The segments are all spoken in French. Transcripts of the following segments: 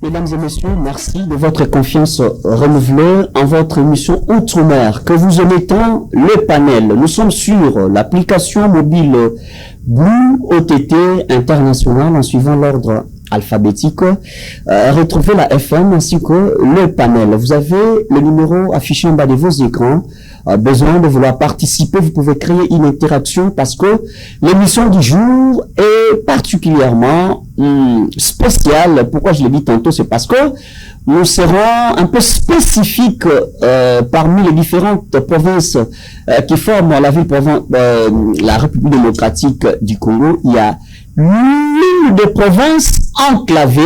Mesdames et messieurs, merci de votre confiance renouvelée en votre émission Outre-mer que vous aimez tant, le panel. Nous sommes sur l'application mobile Blue OTT International en suivant l'ordre alphabétique. Retrouvez la FM ainsi que le panel. Vous avez le numéro affiché en bas de vos écrans. Besoin de vouloir participer, vous pouvez créer une interaction parce que l'émission du jour est particulièrement spéciale. Pourquoi je l'ai dit tantôt, c'est parce que nous serons un peu spécifiques parmi les différentes provinces qui forment la ville la République démocratique du Congo. Il y a l'une des provinces enclavées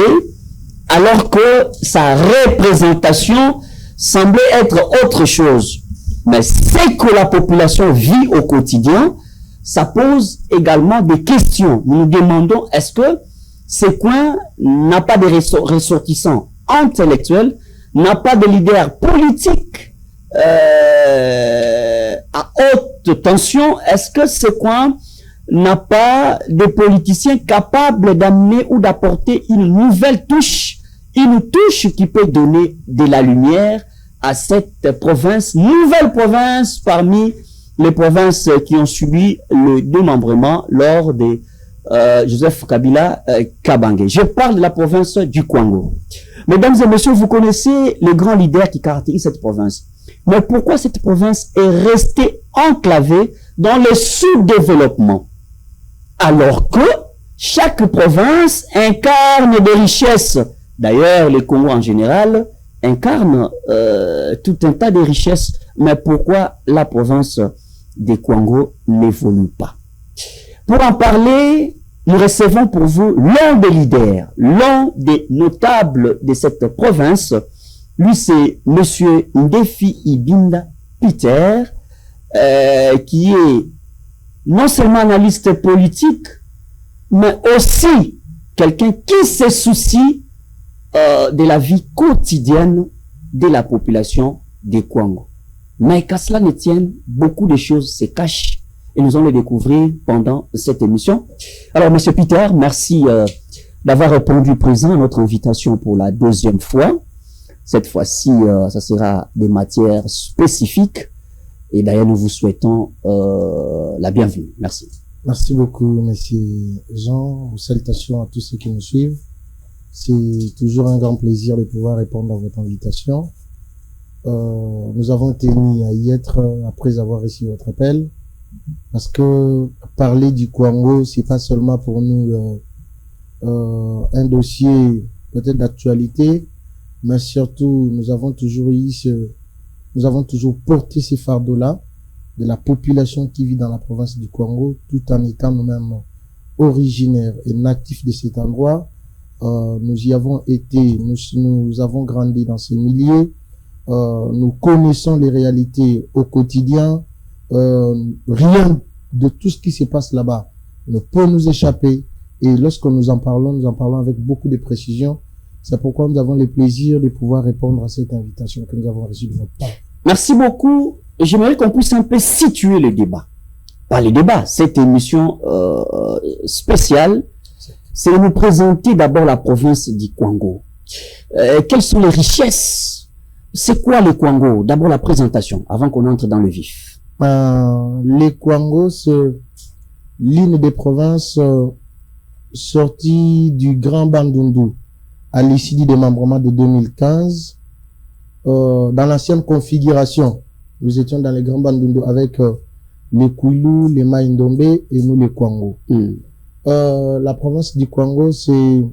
alors que sa représentation semblait être autre chose. Mais c'est que la population vit au quotidien, ça pose également des questions. Nous nous demandons, est-ce que ce coin n'a pas de ressortissants intellectuels, n'a pas de leaders politiques à haute tension? Est-ce que ce coin n'a pas de politiciens capables d'amener ou d'apporter une nouvelle touche, une touche qui peut donner de la lumière à cette province, nouvelle province parmi les provinces qui ont subi le démembrement lors de Joseph Kabila Kabange. Je parle de la province du Congo. Mesdames et messieurs, vous connaissez les grands leaders qui caractérisent cette province. Mais pourquoi cette province est restée enclavée dans le sous-développement? Alors que chaque province incarne des richesses. D'ailleurs, le Congo en général incarne tout un tas de richesses. Mais pourquoi la province des Congo n'évolue pas? Pour en parler, nous recevons pour vous l'un des leaders, l'un des notables de cette province. Lui, c'est Monsieur Ndefi Ibinda Peter, qui est non seulement analyste politique, mais aussi quelqu'un qui se soucie de la vie quotidienne de la population des Congo. Mais qu'à cela ne tienne, beaucoup de choses se cachent et nous allons les découvrir pendant cette émission. Alors, Monsieur Peter, merci d'avoir répondu présent à notre invitation pour la deuxième fois. Cette fois-ci, ça sera des matières spécifiques. Et d'ailleurs, nous vous souhaitons la bienvenue. Merci. Merci beaucoup, Monsieur Jean. Salutations à tous ceux qui nous suivent. C'est toujours un grand plaisir de pouvoir répondre à votre invitation. Nous avons tenu à y être après avoir reçu votre appel, parce que parler du Congo, c'est pas seulement pour nous un dossier peut-être d'actualité, mais surtout nous avons toujours porté ces fardeaux-là de la population qui vit dans la province du Congo, tout en étant nous-mêmes originaires et natifs de cet endroit. Nous y avons été, nous avons grandi dans ces milieux, nous connaissons les réalités au quotidien. Rien de tout ce qui se passe là-bas ne peut nous échapper, et lorsque nous en parlons avec beaucoup de précision. C'est pourquoi nous avons le plaisir de pouvoir répondre à cette invitation que nous avons reçue de votre part. Merci beaucoup. J'aimerais qu'on puisse un peu situer le débat. Pas le débat, cette émission spéciale, c'est de nous présenter d'abord la province du Congo. Quelles sont les richesses? C'est quoi les Kwango? D'abord la présentation, avant qu'on entre dans le vif. Les Kwango, c'est l'une des provinces sorties du Grand Bandundu à l'issue du démembrement de 2015. Dans l'ancienne configuration, nous étions dans les Grands Bandundu avec les Kwilu, les Maïndombe et nous les Kwango. La province du Kwango, c'est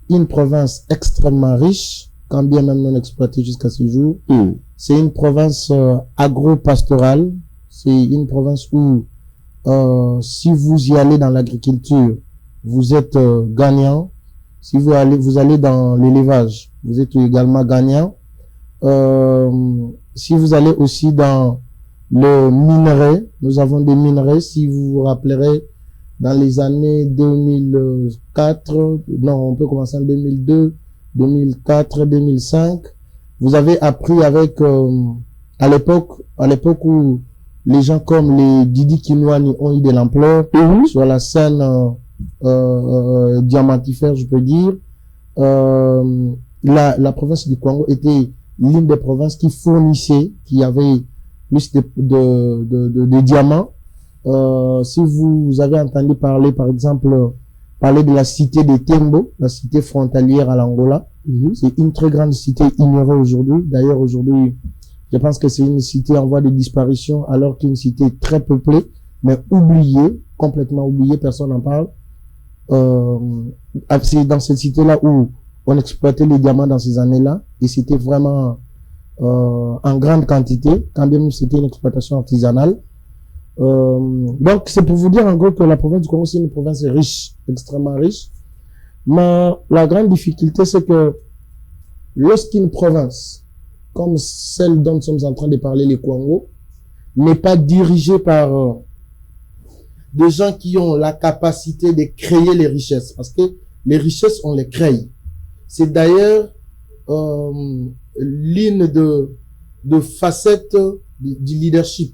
une province extrêmement riche, quand bien même non exploitée jusqu'à ce jour. C'est une province agro-pastorale. C'est une province où, si vous y allez dans l'agriculture, vous êtes gagnant. Si vous allez dans l'élevage, vous êtes également gagnant. Si vous allez aussi dans le minerai, nous avons des minerais. Si vous vous rappellerez, dans les années 2004, non, on peut commencer en 2002, 2004, 2005. Vous avez appris avec, à l'époque où les gens comme les Didi Kinwani ont eu de l'ampleur sur la scène diamantifère, je peux dire. La province du Kwango était l'une des provinces qui fournissait, qui avait plus de diamants. Si vous avez entendu parler, par exemple, parler de la cité de Tembo, la cité frontalière à l'Angola, c'est une très grande cité ignorée aujourd'hui. D'ailleurs, aujourd'hui, je pense que c'est une cité en voie de disparition, alors qu'une cité très peuplée, mais oubliée, complètement oubliée, personne n'en parle. C'est dans cette cité-là où on exploitait les diamants dans ces années-là, et c'était vraiment en grande quantité, quand même c'était une exploitation artisanale. Donc c'est pour vous dire en gros que la province du Congo c'est une province riche, extrêmement riche, mais la grande difficulté c'est que lorsqu'une province comme celle dont nous sommes en train de parler, les Kwango, n'est pas dirigée par des gens qui ont la capacité de créer les richesses, parce que les richesses on les crée. C'est d'ailleurs l'une de facettes du leadership.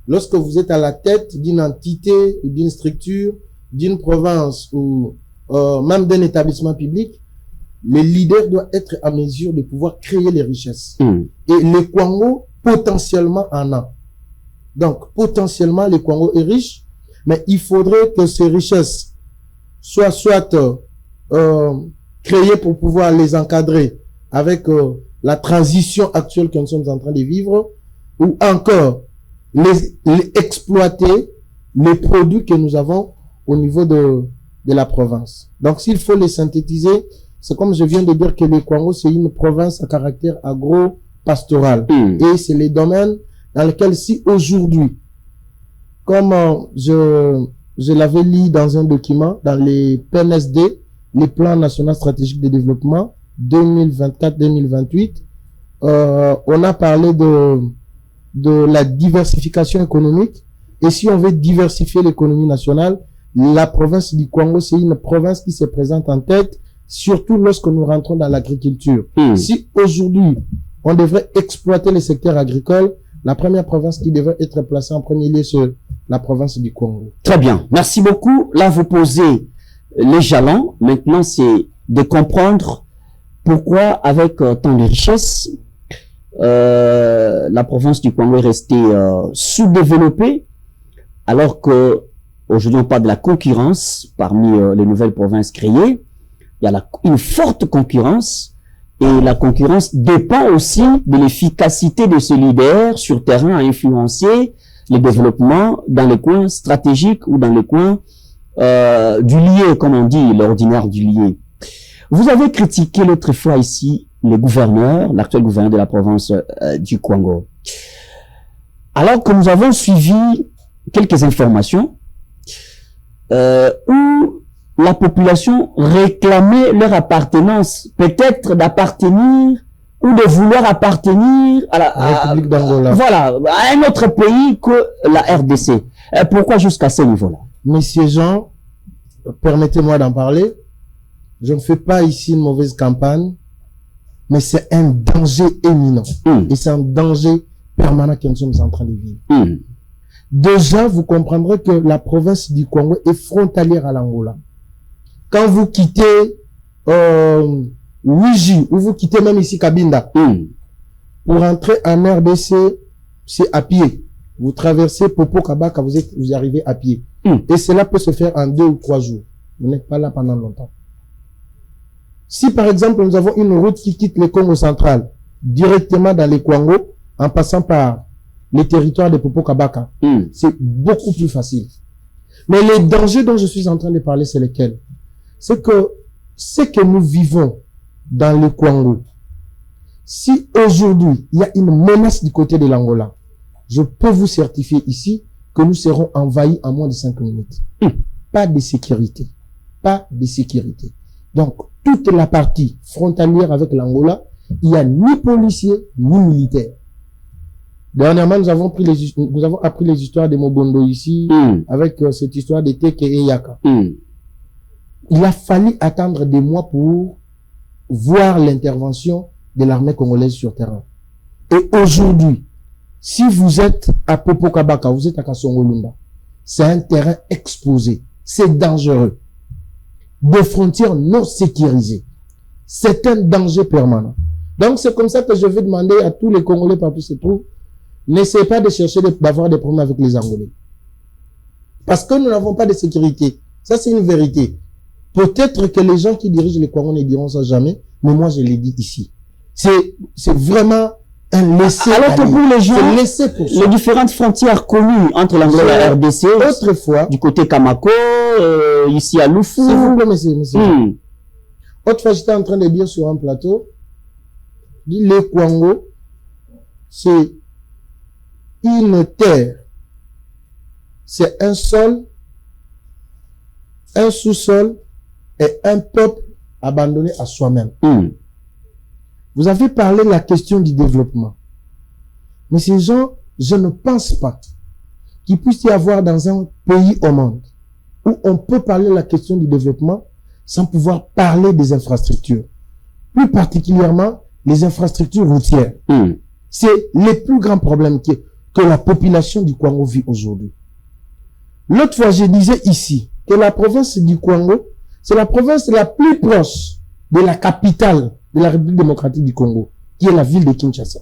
Lorsque vous êtes à la tête d'une entité ou d'une structure, d'une province ou même d'un établissement public, le leader doit être à mesure de pouvoir créer les richesses. Et le Kwango, potentiellement, en a. Donc, potentiellement, le Kwango est riche, mais il faudrait que ces richesses soient soit créées pour pouvoir les encadrer avec la transition actuelle que nous sommes en train de vivre, ou encore les exploiter les produits que nous avons au niveau de la province. Donc, s'il faut les synthétiser, c'est comme je viens de dire que le Kwango, c'est une province à caractère agro-pastoral. Et c'est les domaines dans lesquels, si aujourd'hui, comme je l'avais lu dans un document, dans les PNSD, les plans nationaux stratégiques de développement 2024-2028, on a parlé de la diversification économique. Et si on veut diversifier l'économie nationale, la province du Kwango, c'est une province qui se présente en tête, surtout lorsque nous rentrons dans l'agriculture. Si aujourd'hui, on devrait exploiter le secteur agricole, la première province qui devrait être placée en premier lieu, c'est la province du Congo. Très bien. Merci beaucoup. Là, vous posez les jalons. Maintenant, c'est de comprendre pourquoi, avec tant de richesses, la province du Congo est restée sous-développée, alors que aujourd'hui on parle de la concurrence parmi les nouvelles provinces créées. Il y a une forte concurrence, et la concurrence dépend aussi de l'efficacité de ce leader sur terrain à influencer le développement dans les coins stratégiques ou dans les coins du lié, comme on dit, l'ordinaire du lié. Vous avez critiqué l'autre fois ici le gouverneur, l'actuel gouverneur de la province du Kwango. Alors que nous avons suivi quelques informations où la population réclamait leur appartenance, peut-être d'appartenir ou de vouloir appartenir à la République d'Angola. Voilà, à un autre pays que la RDC. Pourquoi jusqu'à ce niveau-là? Messieurs Jean, permettez-moi d'en parler. Je ne fais pas ici une mauvaise campagne, mais c'est un danger éminent. Et c'est un danger permanent que nous sommes en train de vivre. Déjà, vous comprendrez que la province du Congo est frontalière à l'Angola. Quand vous quittez Ouiji, où vous quittez même ici Kabinda. Pour entrer en RDC, c'est à pied. Vous traversez Popo Kabaka, vous arrivez à pied. Et cela peut se faire en 2 ou 3 jours. Vous n'êtes pas là pendant longtemps. Si par exemple, nous avons une route qui quitte le Congo central, directement dans les Kwango, en passant par les territoires de Popo Kabaka, c'est beaucoup plus facile. Mais les dangers dont je suis en train de parler, c'est lesquels? C'est que ce que nous vivons dans le Kwango, si aujourd'hui, il y a une menace du côté de l'Angola, je peux vous certifier ici que nous serons envahis en moins de 5 minutes. Pas de sécurité. Pas de sécurité. Donc, toute la partie frontalière avec l'Angola, il n'y a ni policiers, ni militaires. Dernièrement, nous avons appris les histoires de Mobondo ici, avec cette histoire de Teke et Yaka. Il a fallu attendre des mois pour voir l'intervention de l'armée congolaise sur terrain. Et aujourd'hui, si vous êtes à Popo Kabaka, vous êtes à Kasongolunda, c'est un terrain exposé. C'est dangereux. Des frontières non sécurisées. C'est un danger permanent. Donc, c'est comme ça que je vais demander à tous les Congolais partout se trouvent, n'essayez pas de chercher d'avoir des problèmes avec les Angolais. Parce que nous n'avons pas de sécurité. Ça, c'est une vérité. Peut-être que les gens qui dirigent les Congolais ne diront ça jamais, mais moi, je l'ai dit ici. C'est vraiment un laisser. Alors que pour les gens, les différentes frontières connues entre l'Angola et la RDC, autrefois, du côté Kamako, ici à Loufou. S'il vous plaît, monsieur. Autrefois, j'étais en train de dire sur un plateau, le Kwango, c'est une terre, c'est un sol, un sous-sol et un peuple abandonné à soi-même. Vous avez parlé de la question du développement. Mais ces gens, je ne pense pas qu'il puisse y avoir dans un pays au monde où on peut parler de la question du développement sans pouvoir parler des infrastructures. Plus particulièrement, les infrastructures routières. C'est le plus grand problème que la population du Kwango vit aujourd'hui. L'autre fois, je disais ici que la province du Kwango, c'est la province la plus proche de la capitale de la République démocratique du Congo, qui est la ville de Kinshasa.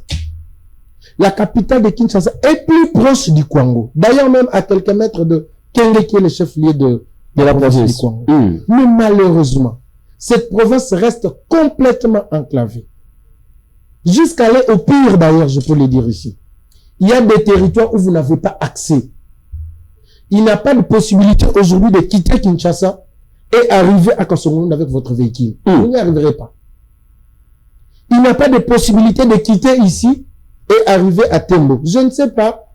La capitale de Kinshasa est plus proche du Kwango. D'ailleurs, même à quelques mètres de Kenge, qui est le chef-lieu de la province du Kwango. Mais malheureusement, cette province reste complètement enclavée. Jusqu'à aller au pire, d'ailleurs, je peux le dire ici. Il y a des territoires où vous n'avez pas accès. Il n'y a pas de possibilité aujourd'hui de quitter Kinshasa et arriver à Kasongolunda avec votre véhicule. Vous n'y arriverez pas. Il n'y a pas de possibilité de quitter ici et arriver à Tembo. Je ne sais pas.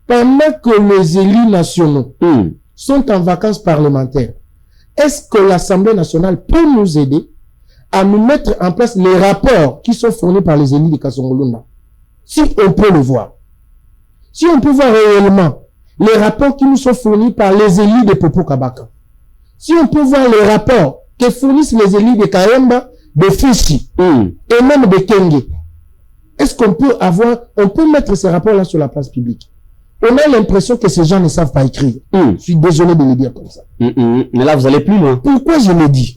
Pendant que les élus nationaux sont en vacances parlementaires, est-ce que l'Assemblée nationale peut nous aider à nous mettre en place les rapports qui sont fournis par les élus de Kasongolunda? Si on peut le voir. Si on peut voir réellement les rapports qui nous sont fournis par les élus de Popo Kabaka. Si on peut voir les rapports que fournissent les élus de Kaemba, de Fichi, et même de Kenge. Est-ce qu'on peut on peut mettre ces rapports-là sur la place publique? On a l'impression que ces gens ne savent pas écrire. Je suis désolé de le dire comme ça. Mais là, vous allez plus loin. Pourquoi je le dis?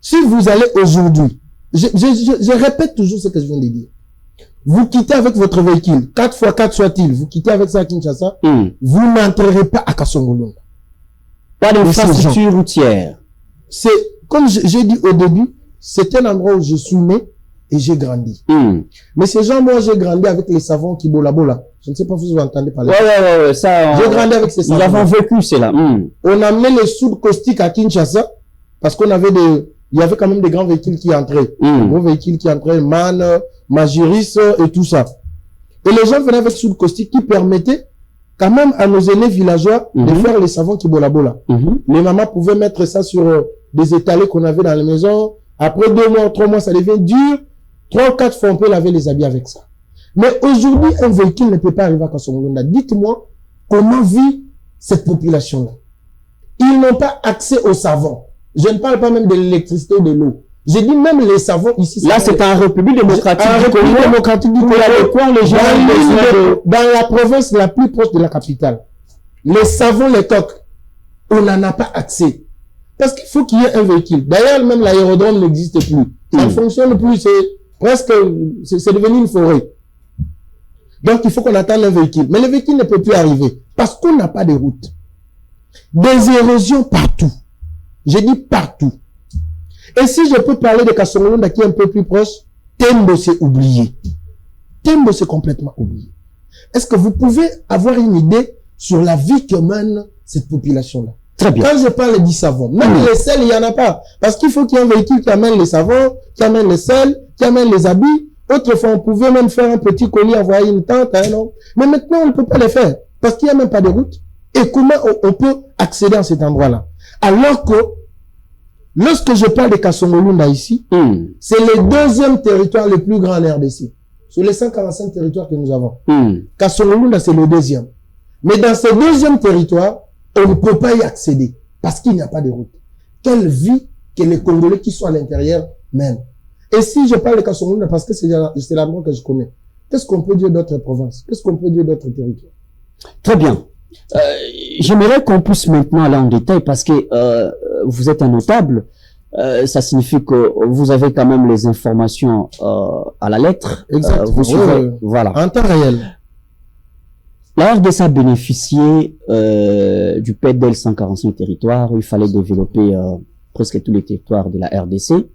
Si vous allez aujourd'hui, je répète toujours ce que je viens de dire. Vous quittez avec votre véhicule, 4x4 soit-il, vous quittez avec ça à Kinshasa, vous n'entrerez pas à Kasongolunda. Pas d'infrastructure routière. C'est, comme j'ai dit au début, c'est un endroit où je suis né et j'ai grandi. Mais ces gens, moi, j'ai grandi avec les savons qui bola. Je ne sais pas si vous entendez parler. Ouais, ça. J'ai grandi avec ces savons. Nous avons vécu cela. On amenait les soudes caustiques à Kinshasa parce qu'on avait il y avait quand même des grands véhicules qui entraient. Gros véhicules qui entraient, MAN, Magiris et tout ça. Et les gens venaient avec soude caustique qui permettaient quand même à nos aînés villageois de faire les savons qui bola. Les mamans pouvaient mettre ça sur des étalés qu'on avait dans la maison. Après 2 mois, 3 mois, ça devient dur. 3 ou 4 fois, on peut laver les habits avec ça. Mais aujourd'hui, un véhicule ne peut pas arriver à Kasongolunda. Dites-moi, comment vit cette population-là? Ils n'ont pas accès au savon. Je ne parle pas même de l'électricité ou de l'eau. J'ai dit même les savons ici. Là, c'est en République démocratique du Congo. Dans la province la plus proche de la capitale. Les savons, les coques, on n'en a pas accès. Parce qu'il faut qu'il y ait un véhicule. D'ailleurs, même l'aérodrome n'existe plus. Ça ne fonctionne plus. C'est presque, c'est devenu une forêt. Donc, il faut qu'on attende un véhicule. Mais le véhicule ne peut plus arriver. Parce qu'on n'a pas de route. Des érosions partout. J'ai dit partout. Et si je peux parler de Kasongolunda qui est un peu plus proche, Tembo c'est oublié. Tembo c'est complètement oublié. Est-ce que vous pouvez avoir une idée sur la vie que mène cette population-là? Très bien. Quand je parle du savon, même les sels, il n'y en a pas. Parce qu'il faut qu'il y ait un véhicule qui amène les savons, qui amène les sels, qui amène les habits. Autrefois, on pouvait même faire un petit colis, envoyer une tente à un homme. Mais maintenant, on ne peut pas le faire. Parce qu'il n'y a même pas de route. Et comment on peut accéder à cet endroit-là? Alors que, lorsque je parle de Kasongolunda ici, c'est le deuxième territoire le plus grand en RDC. Sur les 145 territoires que nous avons. Kasongolunda, c'est le deuxième. Mais dans ce deuxième territoire, on ne peut pas y accéder. Parce qu'il n'y a pas de route. Quelle vie que les Congolais qui sont à l'intérieur mènent. Et si je parle de Kasongolunda, parce que c'est l'endroit que je connais, qu'est-ce qu'on peut dire d'autres provinces? Qu'est-ce qu'on peut dire d'autres territoires? Très bien. J'aimerais qu'on puisse maintenant aller en détail parce que vous êtes un notable. Ça signifie que vous avez quand même les informations à la lettre. Exactement. Vous suivez, voilà. En temps réel. La RDC a bénéficié du PEDEL 145 territoires où il fallait développer presque tous les territoires de la RDC.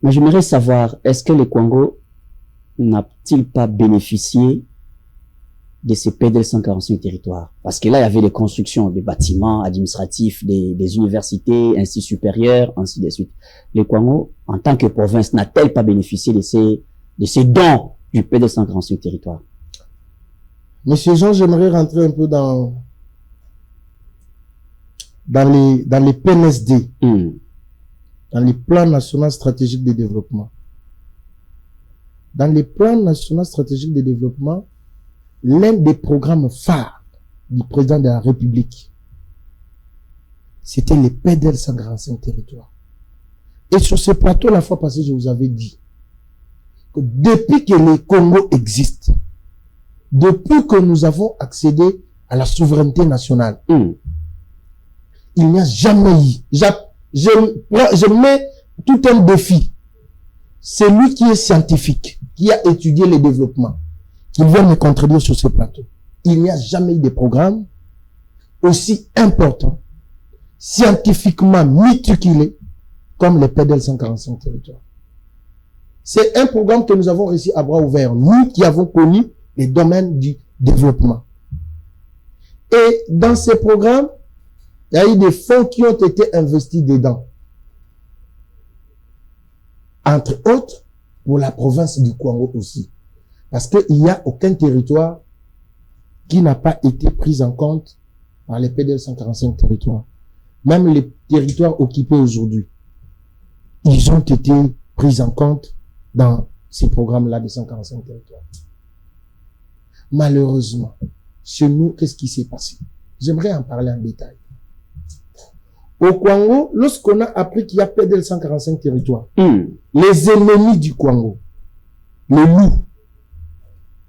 Mais j'aimerais savoir, est-ce que le Congo n'a-t-il pas bénéficié de ces PEDEL 145 territoires? Parce que là, il y avait les constructions des bâtiments administratifs, des universités, ainsi supérieures, ainsi de suite. Le Congo, en tant que province, n'a-t-elle pas bénéficié de ces dons du PEDEL 145 territoires? Monsieur Jean, j'aimerais rentrer un peu dans les PNSD, dans les plans nationaux stratégiques de développement. Dans les plans nationaux stratégiques de développement, l'un des programmes phares du président de la République, c'était les PEDEL 145 territoires. Et sur ce plateau, la fois passée, je vous avais dit que depuis que le Congo existe, depuis que nous avons accédé à la souveraineté nationale, il n'y a jamais eu. Je mets tout un défi. C'est lui qui est scientifique, qui a étudié le développement, qui vient me contredire sur ce plateau. Il n'y a jamais eu de programme aussi important, scientifiquement méticulé, comme le PEDEL 145 territoires. C'est un programme que nous avons réussi à bras ouverts, nous qui avons connu les domaines du développement. Et dans ces programmes, il y a eu des fonds qui ont été investis dedans. Entre autres, pour la province du Congo aussi. Parce qu'il n'y a aucun territoire qui n'a pas été pris en compte par les PEDEL 145 territoires. Même les territoires occupés aujourd'hui, ils ont été pris en compte dans ces programmes-là de 145 territoires. Malheureusement, chez nous, qu'est-ce qui s'est passé? J'aimerais en parler en détail. Au Congo, lorsqu'on a appris qu'il y a PEDEL 145 territoires, les ennemis du Congo, les loups,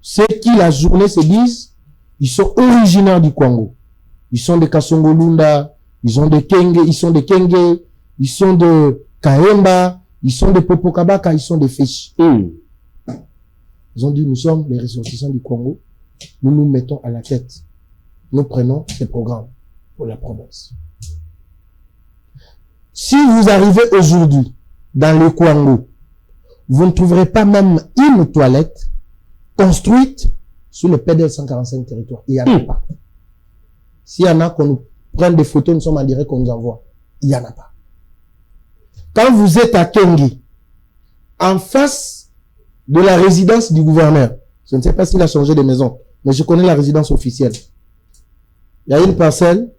ceux qui la journée se disent, ils sont originaires du Congo. Ils sont de Kasongolunda, ils sont de Kenge, ils sont de Kenge, ils sont de Kaemba, ils sont de Popokabaka, ils sont de Feshi. Ils ont dit, nous sommes les ressortissants du Congo, nous nous mettons à la tête. Nous prenons ces programmes pour la province. Si vous arrivez aujourd'hui dans le Congo, vous ne trouverez pas même une toilette construite sur le PEDEL 145 territoires. Il n'y en a pas. S'il y en a qu'on nous prenne des photos, nous sommes en direct qu'on nous envoie. Il n'y en a pas. Quand vous êtes à Kengi, en face de la résidence du gouverneur, je ne sais pas s'il a changé de maison, mais je connais la résidence officielle. Il y a une parcelle,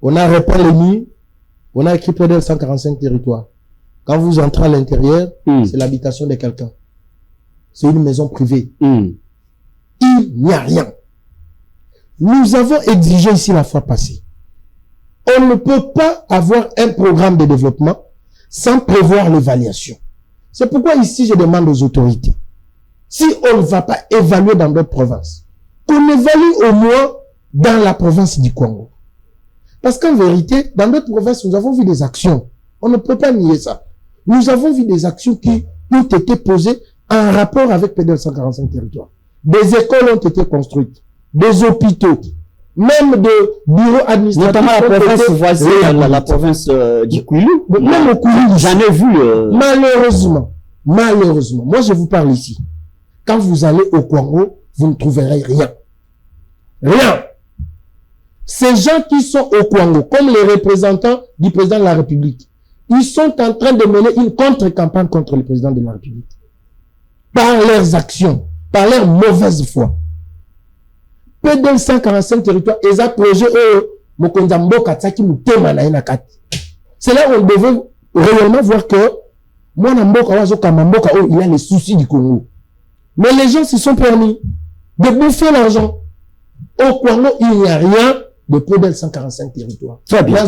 on a repeint les murs, on a écrit PEDEL 145 territoires. Quand vous entrez à l'intérieur, c'est l'habitation de quelqu'un. C'est une maison privée. Il n'y a rien. Nous avons exigé ici la fois passée. On ne peut pas avoir un programme de développement sans prévoir l'évaluation. C'est pourquoi ici je demande aux autorités, si on ne va pas évaluer dans d'autres provinces, qu'on évalue au moins dans la province du Congo. Parce qu'en vérité, dans d'autres provinces, nous avons vu des actions. On ne peut pas nier ça. Nous avons vu des actions qui ont été posées en rapport avec PDL 145 territoires. Des écoles ont été construites, des hôpitaux, même des bureaux administratifs. Notamment la province voisine, la province du Kwilu. Même au Kwilu. J'en ai vu. Malheureusement, moi je vous parle ici. Quand vous allez au Congo, vous ne trouverez rien. Rien. Ces gens qui sont au Congo, comme les représentants du président de la République, ils sont en train de mener une contre-campagne contre le président de la République. Par leurs actions, par leur mauvaise foi. PDL 145 territoires, ils ont projet c'est là où on devait réellement voir que moi, il y a les soucis du Congo. Mais les gens se sont permis de bouffer l'argent. Au Congo, il n'y a rien de PDL 145 territoires. Très bien.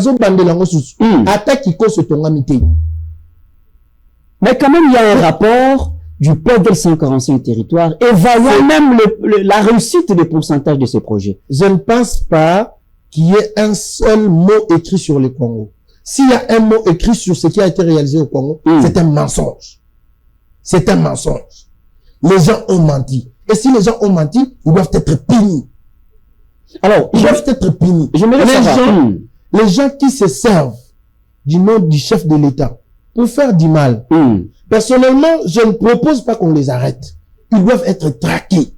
Mais quand même, il y a un rapport du PDL 145 territoires évaluant même la réussite des pourcentages de ce projet. Je ne pense pas qu'il y ait un seul mot écrit sur le Congo. S'il y a un mot écrit sur ce qui a été réalisé au Congo, c'est un mensonge. C'est un mensonge. Les gens ont menti. Et si les gens ont menti, ils doivent être punis. Alors, ils doivent être punis. Les gens qui se servent du nom du chef de l'État pour faire du mal. Personnellement, je ne propose pas qu'on les arrête. Ils doivent être traqués.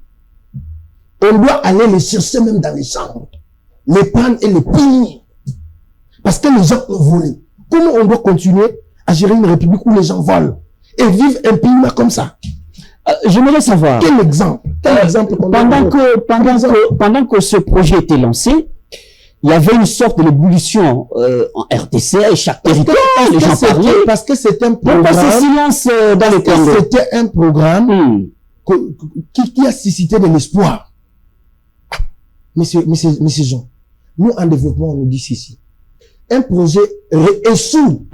On doit aller les chercher même dans les chambres. Les prendre et les punir. Parce que les gens ont volé. Comment on doit continuer à gérer une république où les gens volent et vivent impunément comme ça? J'aimerais savoir. Quel exemple? Pendant que ce projet était lancé, il y avait une sorte d'ébullition en RTC et chaque territoire, les gens parlaient. Parce que c'était un programme. Pourquoi ce silence dans le Congo? C'était un programme qui a suscité de l'espoir. Messieurs Jean, nous en développement, on nous dit ceci. Un projet échoue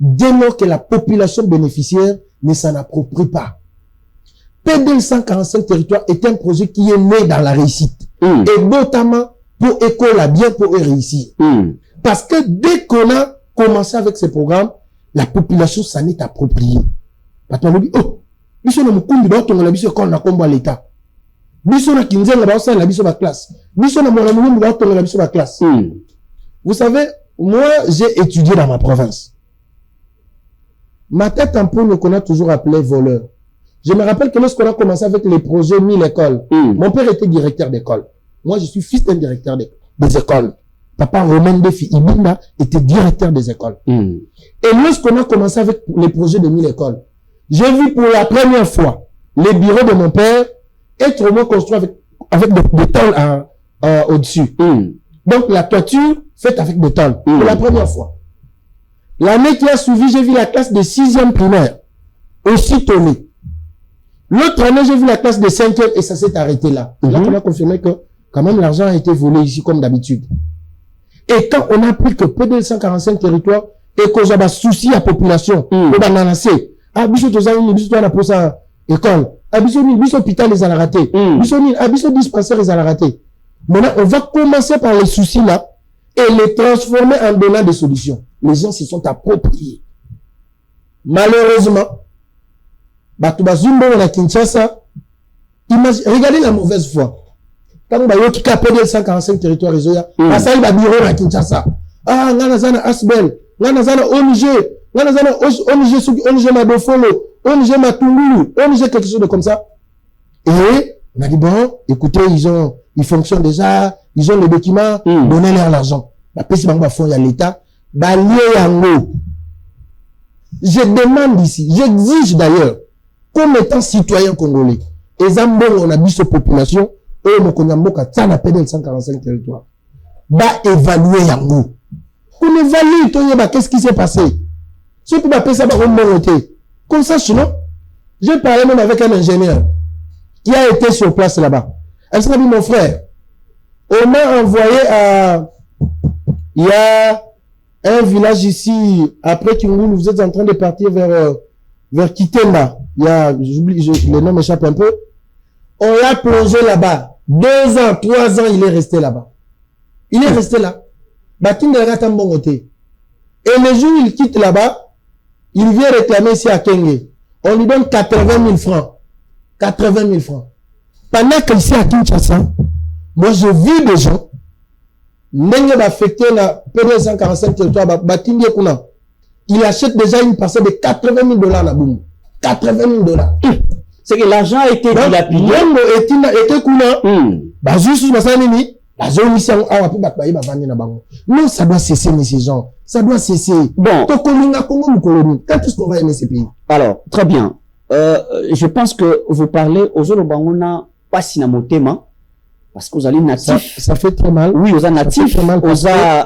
dès lors que la population bénéficiaire ne s'en approprie pas. PDL 145 territoires est un projet qui est né dans la réussite. Et notamment pour école bien pour réussir. Parce que dès qu'on a commencé avec ce programme, la population s'en est appropriée. Parce qu'on dit, oh, biso na mukumbi ba tonga la biso quand on a combat l'État. Biso na kinzenga ba osala la biso ba classe. Biso na mwana mulumbu ba tonga la biso ba classe. Vous savez, moi, j'ai étudié dans ma province. Ma tête en poule qu'on a toujours appelé voleur. Je me rappelle que lorsqu'on a commencé avec les projets 1000 écoles, mon père était directeur d'école. Moi, je suis fils d'un directeur des écoles. Papa Romain Defi Ibinda était directeur des écoles. Et lorsqu'on a commencé avec les projets de 1000 écoles, j'ai vu pour la première fois les bureaux de mon père être au moins construits avec des tôles au-dessus. Donc, la toiture faite avec des tôles. Pour la première fois. L'année qui a suivi, j'ai vu la classe de 6e primaire. Aussi tonnée. L'autre année, j'ai vu la classe de 5e et ça s'est arrêté là. Là, on a confirmé que quand même l'argent a été volé ici comme d'habitude. Et quand on a appris que PDL 145 territoires et que j'avais souci à la population, on a lancé. Ah, biso tozani, biso toana pour ça école. Ah, biso hôpital les a raté. Biso dispensaire les a raté. Maintenant, on va commencer par les soucis là et les transformer en donnant des solutions. Les gens se sont appropriés. Malheureusement, Batubazumbo na Kinshasa, regardez la mauvaise foi. Quand on a qui a PDL 145 territoires réseau, ça il va bureau à Kinshasa. Ah, ngana zana Asbel, ngana zana ONG, ngana zana ONG Madofolo, ONG Matungulu, ONG quelque chose de comme ça. Et on a dit bon, écoutez, ils fonctionnent déjà, ils ont les documents, donnez-leur l'argent. La PC Bangba fond, il y a l'État, lié yango. Je demande ici, j'exige d'ailleurs, comme étant citoyen congolais, et Zambon, on a dit cette population, et mon Konyamboka, ça n'a pas PDL 145 territoires. Évaluer yango. Qu'on évalue, qu'est-ce qui s'est passé? Si tu m'appelles ça, comme ça, sinon, j'ai parlé même avec un ingénieur qui a été sur place là-bas. Elle s'est dit, mon frère, on m'a envoyé à, il y a un village ici, après Kingoul, vous êtes en train de partir vers Kitemba. Il y a, j'oublie, le nom m'échappe un peu. On l'a plongé là-bas. 2 ans, 3 ans, il est resté là-bas. Il est resté là. Batinde la gata mbongote. Et le jour où il quitte là-bas, il vient réclamer ici à Kenge. On lui donne 80 000 francs. 80 000 francs. Pendant qu'ici à Kinshasa, moi je vis des gens, n'ayant affecté la PD145 territoire, Batinde Kuna. Il achète déjà une parcelle de 80 000 $ là boum. 80 000 $. C'est que l'argent a été dilapidé. Non, ça doit cesser, mais ces gens. Ça doit cesser. Bon. Quand est-ce qu'on va aimer ces pays? Alors, très bien. Je pense que vous parlez aux Olobangona, pas sinamotema, parce que vous allez natifs. Ça fait très mal. Oui, aux natifs, aux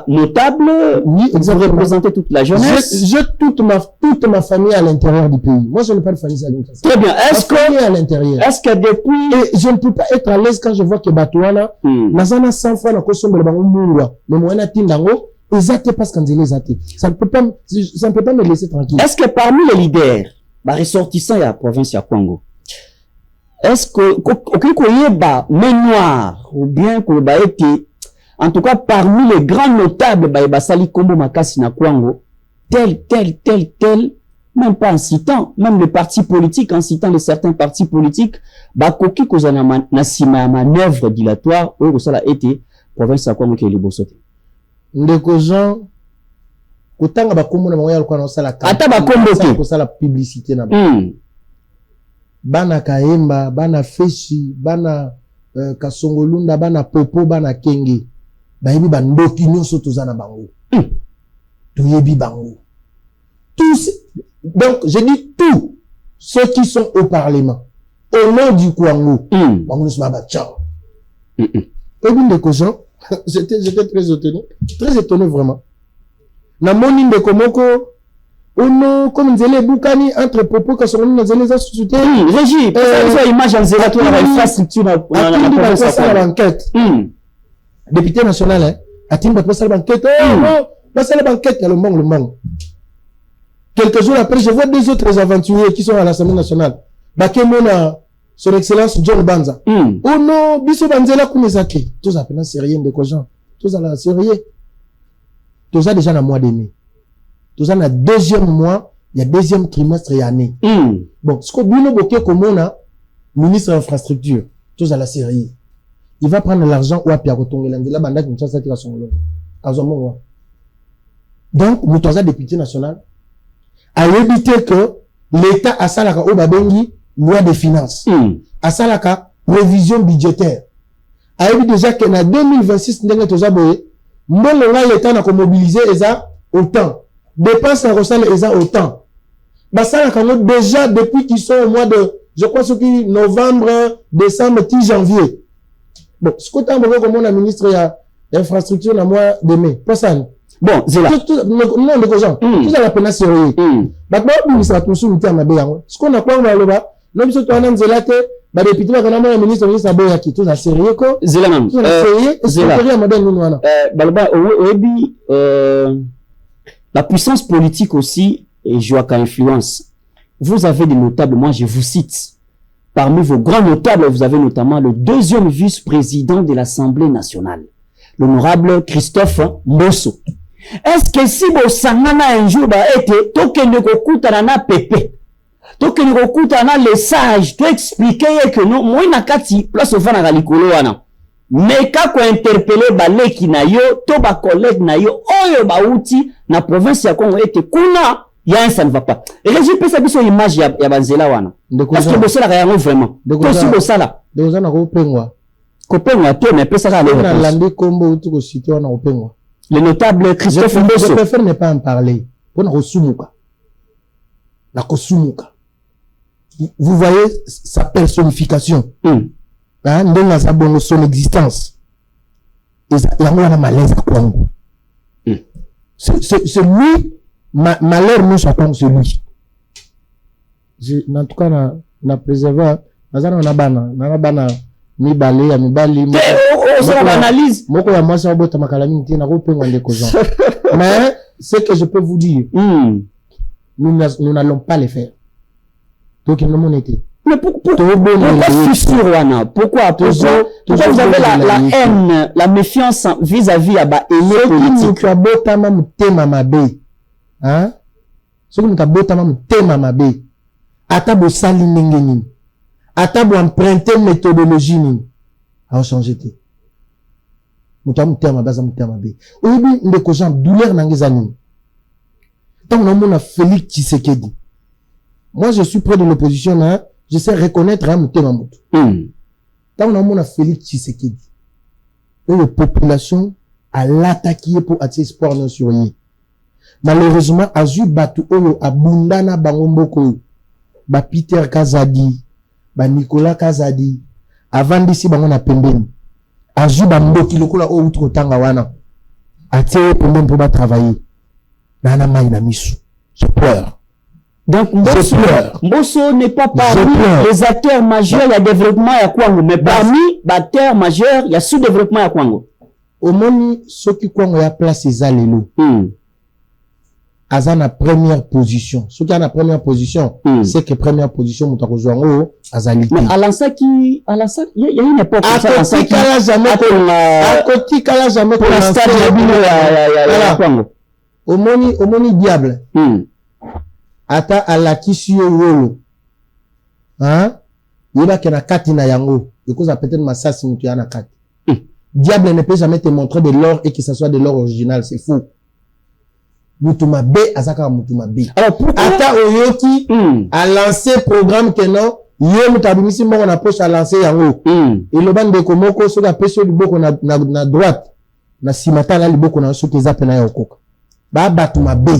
notables. Oui, vous représentez toute la jeunesse. J'ai toute ma famille à l'intérieur du pays. Moi, je n'ai pas de famille à l'intérieur. Très bien. Est-ce que depuis... Et je ne peux pas être à l'aise quand je vois que Batouana, Nazana 100 fois la caution de la banque, mais moi, Tindango, exact parce qu'on dit les athées. Ça ne peut pas me laisser tranquille. Est-ce que parmi les leaders, ressortissants de la province de Congo, est-ce que, main noire, ou bien que en tout cas, parmi les grands notables, Sali Kombo Makasi na Kwango, tel, même pas incitant, même les partis politiques, incitant de certains partis politiques, Koki Kozana Nasima manœuvre dilatoire, où ça a été, province de Kwango qui est libosoté. Ndeko Jean, Kotanga Bakombo na Moya Lokwana Osala Ata Bakombo te. Osala publicité na Bana Kaemba, Bana Feshi, Bana Kasongolunda, Bana Popo, Bana Kenge. Bayebi bandoki nyonso tozana bango. Toyebi bango. Tous, donc je dis tous ceux qui sont au Parlement, au nom du Kwango, bango ne sont pas ciao. Et bien Ndeko Jean, j'étais très étonné vraiment. Na moni Ndeko Moko, ono comme Nzele Boukani entre Popo Kasongolunda Nzele za société. Régie, ça image en Nzela tout la infrastructure na l'enquête. Député national, hein, Atim va passer la banquette. Passer la banquette, le mang. Quelques jours après, je vois deux autres aventuriers qui sont à l'Assemblée nationale. Bakemona, son excellence John Banza. Oh non, Bisso Banzela Koumezake. Tous à peine sérieux de Kojan. Tous à la sérieux. Tous à déjà dans le mois de mai. Tous à la deuxième mois, il y a deuxième trimestre et année. Bon, ce que Bruno Boké comme on a, ministre de l'infrastructure, tous à la sérieux. Il va prendre l'argent ou à Pierre Tongolande, la bande qui nous a tiré son lot. Donc, nous sommes député national, a évité que l'État a salaka au babengi, loi des finances, a salaka prévision budgétaire. A évité déjà que en 2026, nous avons l'État n'a mobilisé autant. Dépenses à Rossal autant. Basalaka déjà depuis qu'ils sont au mois de, je crois, ce qui novembre, décembre, 10 janvier. Bon, ce que tu as comme on ministre de l'infrastructure dans le mois de mai. Pas ça. Bon, c'est là. Non, les gens. Tout ça la peine à sérieux. Maintenant, le ministre a tout soumis à ma béang. Ce qu'on a quoi, on va là-bas. Non, monsieur, tu as un zélate, député, le ministre a béaki. Tout ça sérieux, quoi. Zélanam. Tout ça sérieux. Et c'est pas rien, madame, nous, Balba, la puissance politique aussi, et joue à influence. Vous avez des notables, moi, je vous cite. Parmi vos grands notables, vous avez notamment le deuxième vice-président de l'Assemblée nationale, l'honorable Christophe Mbosso. Est-ce que si vous sangana un jour été, toke ne kokuta na pepe, toke ne kokuta na les sages, to expliquer que non, moi nakati place au fana galikolo wana. Mais quand on interpellé baleki na yo, to ba collègue na yo, oyo ba uti na province ya Congo été kuna. Ça ne va pas. Et là, j'ai pensé à cette image, il y a Banzela wana. Est-ce que Bossala réellement vraiment? Toi aussi Bossala. De Bossala na kopengwa. Kopengwa, toi, mais peut-ça aller. On a landé combo tout au site, on a kopengwa. Le notable Christophe Mbosso. Je préfère ne pas en parler. On a kosumuka. La kosumuka. Vous voyez sa personnification. Hein, son existence. Et là, on a malaise à Congo. C'est lui. Malheur nous chacun c'est lui. En tout cas na préserver na bana mi balé mi bali analyse moko ya mwasa bota makalami nti na kopengwa ndeko Jean. Mais ce que je peux vous dire, nous n'allons pas les faire. Donc il ne m'en était. Mais pourquoi fissure wana? Pourquoi vous avez la haine, la méfiance vis-à-vis à ba aîné politique? Tu as beau tama mutema mabe. Hein? Ce que tu as beau tama mutema mabe. Ata bo sali ningeni. Ata bo emprunter méthodologie ni. A changer te. Mutema mutema mabe. Oyebi ndeko Jean douleur nangezani. Tant on a Félix Tshisekedi. Moi je suis près de l'opposition hein. Je sais reconnaître un mutema mutu. Tant on a Félix Tshisekedi. Et la population a l'attaqué pour attirer espoir non sur lui. Malheureusement, azu batu oyo abundana bangomboko. Ba Peter Kazadi, ba Nicolas Kazadi, avant d'ici bango na pembeni. Azu ba mboki lokola o outro tanga wana. Attirer pembeni pour ba travailler. Nana mai na misu. Je pleure. Donc, Mbosso n'est pas parmi les acteurs majeurs, il y a développement à Kwango, mais parmi les acteurs majeurs, il y a sous-développement à Kwango. Au moment ce qui Kwango a place les allélos. Aza na première position. Ce qui a na première position, c'est que première position, mouta rejoindre azalité. Mais à l'instant il y a une époque à côté kala jamais pour l'instant au moni diable. Ata alakisi yo wolo. Hein? Yeba kena kati na yango. Yoko za peut-être masasi mutu yana kati. Diable ne peut jamais te montrer de l'or et que ce soit de l'or original, c'est fou. Mutuma B azaka mutuma B. Alors pourquoi ata oyoki a lancé programme que non, yo mutabimisi mo na poche a lancé yango. Et le bande de komoko so ka peso liboko na droite. Na simata la liboko na so keza pena ya okoka. Ba batuma B.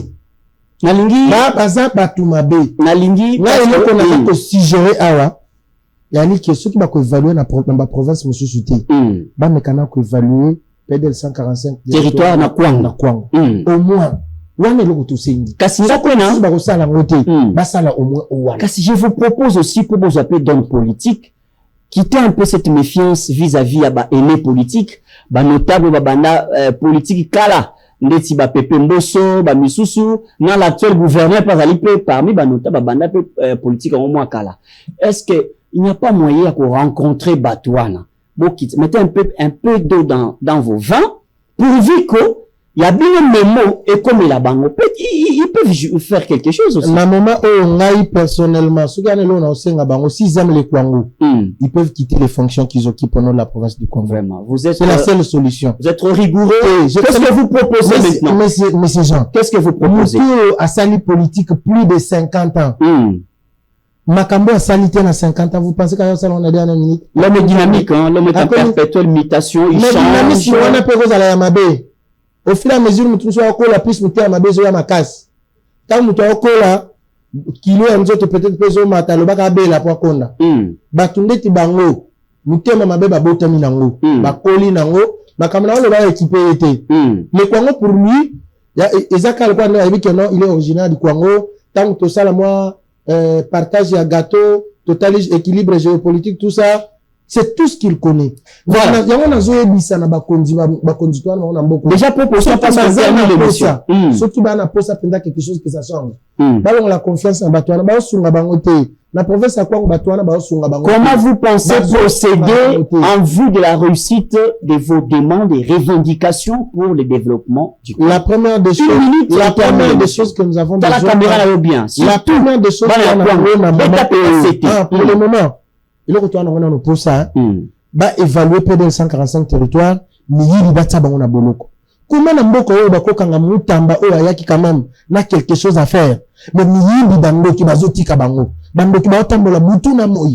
Nalingi ba baza batuma B. Nalingi na eloko na ko suggérer awa. Yani que ceux qui va ko évaluer na province mususu te. Ba mekana ko évaluer PDL 145 territoire na Kwango. Au moins wane loko to sengi. Kasi ngakona ba ko sala ngote. Ba sala au moins au wana. Kasi je vous propose aussi pour vous appeler d'homme politique quitter un peu cette méfiance vis-à-vis à ba aîné politique, ba notable ba banda politique kala. Ndeti ba Pepe Mbosso, ba Misusu, na l'actuel gouverneur pas alipe parmi ba notable ba banda politique en moins kala. Est-ce que il n'y a pas moyen de rencontrer Batouana? Mettez un peu d'eau dans vos vins, pourvu que il y a bien un mémo et comme il a bango, ils peuvent faire quelque chose aussi. Na moment où on a personnellement, ceux qui ont au sein bango, s'ils aiment les Kwango, ils peuvent quitter les fonctions qu'ils occupent au nom de la province du Congo. Vraiment, c'est la seule solution. Vous êtes rigoureux. Qu'est-ce que vous proposez maintenant? Monsieur Jean, qu'est-ce que vous proposez? Moutou a sali politique plus de 50 ans. Makambo a salité dans 50 ans, vous pensez qu'à ça on a dernière minute? L'homme est dynamique, hein, l'homme est en perpétuelle mutation, il change. Mais dynamique, on a peur à la Yamabe. Au fur et à mesure, nous sommes encore la plus muté à Yamabe, zo ya makas. Tant nous sommes encore là, kilo ya mzoto peut-être peso mata, le baka be la po konda. Batunde ti bango, muté Yamabe ba botami nango, ba koli nango, makamna on le va équiper été. Le Congo pour lui, il y a Ezaka le Congo, il est originaire du Congo, tant que ça la moi partage à gâteau, total équilibre géopolitique, tout ça, c'est tout ce qu'il connaît. Voilà. Déjà proposé parce qu'on termine l'émission. Ceux qui va poser quelque chose qui ça change. Ballon la confiance en Batouana, ba sunga bangote. La province à quoi Batouana ba sunga bangote. Comment vous pensez procéder en vue de la réussite de vos demandes et revendications pour le développement du Congo? La première des choses, que nous avons besoin. La caméra là bien. La première des choses pour le moment. Il faut que tu aies pour ça, bah évaluer PDL 145 territoires, mais il va t'avoir un boloko. Comment on peut dire que quand on tamba ou ayaki quand même n'a quelque chose à faire, mais il y a des qui bazoti kabango, bando qui va tambola butu na moi,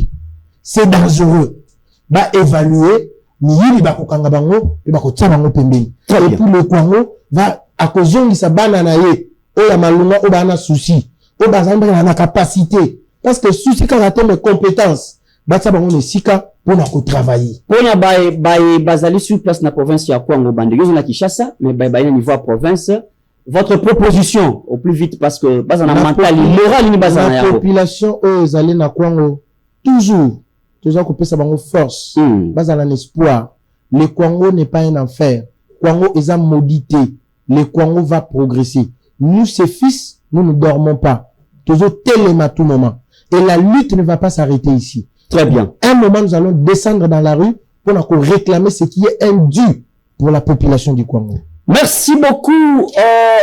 c'est dangereux. Bah évaluer, il va kokanga bango, il va kotsaba bango pembeni. Et puis le Congo va à cause de sa banana ye, ou la malunga ou bana souci, ou bazamba na capacité, parce que souci quand on a mes compétences. Batsa bango ne sika pour na travailler. Pour na bazali sur place na province ya Kwango Bandege na Kinshasa, mais na niveau à province. Votre proposition au plus vite parce que bazana mental moral ni bazana ya. La population aux allés na Kwango toujours couper sa bango force. Bazana l'espoir. Le Congo n'est pas un enfer. Kwango est un maudité. Le Congo va progresser. Nous ses fils, nous ne dormons pas. Toujours tellement à tout moment. Et la lutte ne va pas s'arrêter ici. Très bien. À un moment, nous allons descendre dans la rue pour encore réclamer ce qui est indu pour la population du Congo. Merci beaucoup,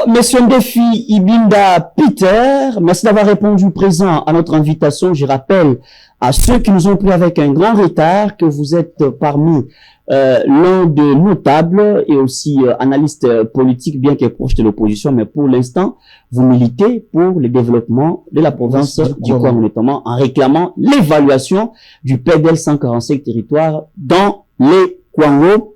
Monsieur Ndefi Ibinda Peter. Merci d'avoir répondu présent à notre invitation. Je rappelle à ceux qui nous ont pris avec un grand retard que vous êtes parmi l'un des notables et aussi analyste politique, bien que proche de l'opposition, mais pour l'instant, vous militez pour le développement de la province du Congo, notamment en réclamant l'évaluation du PDL 145 territoires dans les Congo.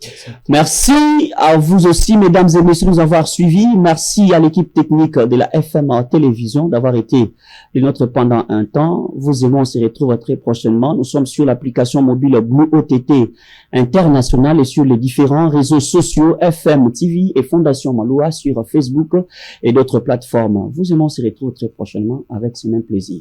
Merci à vous aussi, mesdames et messieurs, de nous avoir suivis. Merci à l'équipe technique de la FM Télévision d'avoir été de notre pendant un temps. Vous et moi, on se retrouve très prochainement. Nous sommes sur l'application mobile Blue OTT International et sur les différents réseaux sociaux FM TV et Fondation Maloua sur Facebook et d'autres plateformes. Vous et moi, on se retrouve très prochainement avec ce même plaisir.